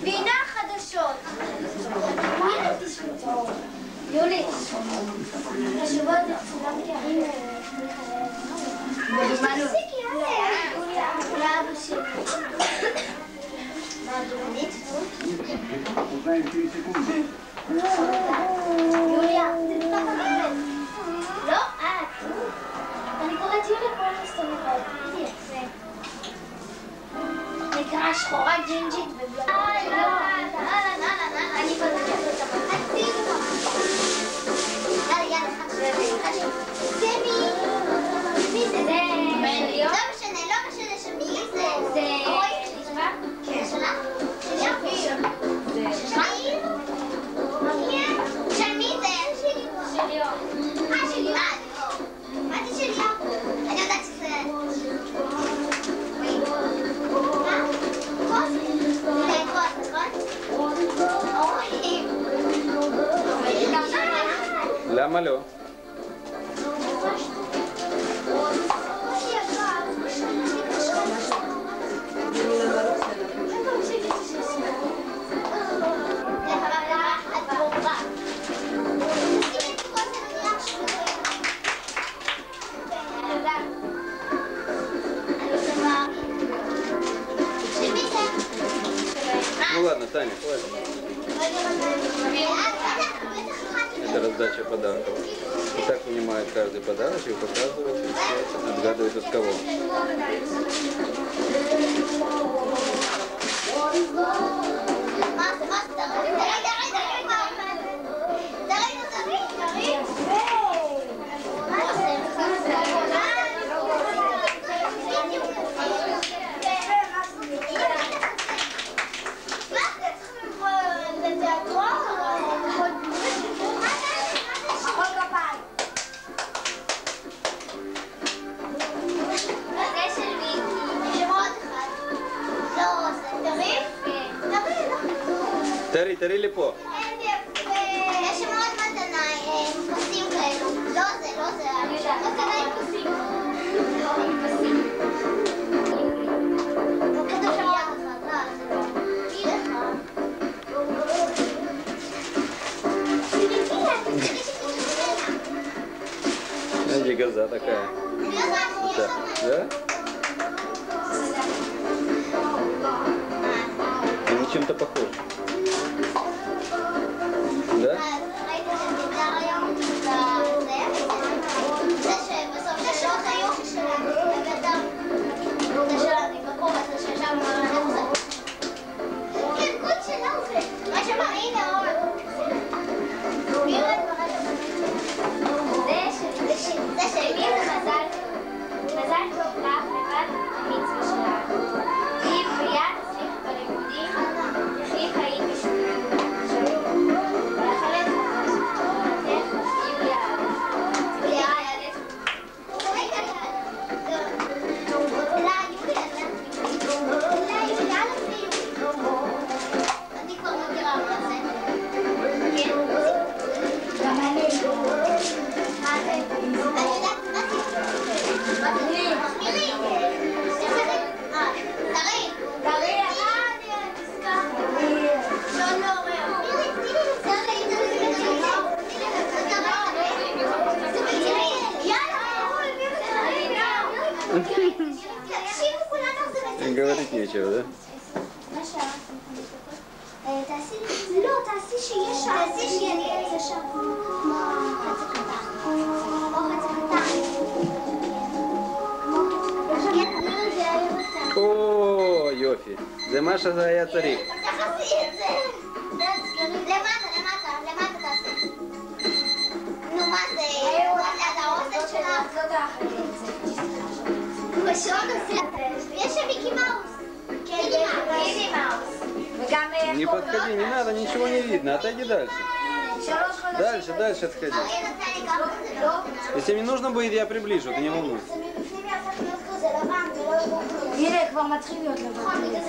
והנה החדשות. יולי, חשובות לצולם קרים תפסיקי, לאבא שלי. מה, דורנית? יוליה, תתקח לבית. לא, את. אני קוראת יוליה כל מסתובבת. איזה יפה. נקרא שחורה ג'ינג'ית ובלונדית. לא, אני פתחת את הבית. זה מי זה? זה לא משנה, לא משנה שמי זה. זה אוי, נשמע? כן. שלה? שלי? של מי זה? שלי. שלי. מה זה שלי? אני יודעת שזה... מה? כוס? זה כוס, נכון? אוי. למה לא? Ну ладно, Таня, хватит. Это раздача подарков. И так вынимают каждый подарок и показывают, и все отгадывают от кого. תראי לי פה. יש שם עוד מתנה, פסים כאלו. לא זה, מתנה עם פסים. עם פסים. כתוב שם יד אחת, זה לא. תגיד לך. Где газа такая? Да? Они чем-то похожи. Да? Говорить нечего, да? תעשי שיש שם. תעשי שאני ארצה שם. כמו חצי קטן. О, יופי. זה מה שזה היה צריך. תעשי את זה. למטה תעשי. נו, מה זה? ליד האוזן שלך. זאת האחרת. יש שם מיקי מאוס. כן, מיקי מאוס. Не подходи, не надо, ничего не видно. Отойди дальше. Дальше отходи. Если не нужно будет, я приближу, ты не волнуйся. הנה, כבר מתחיל להיות לבן.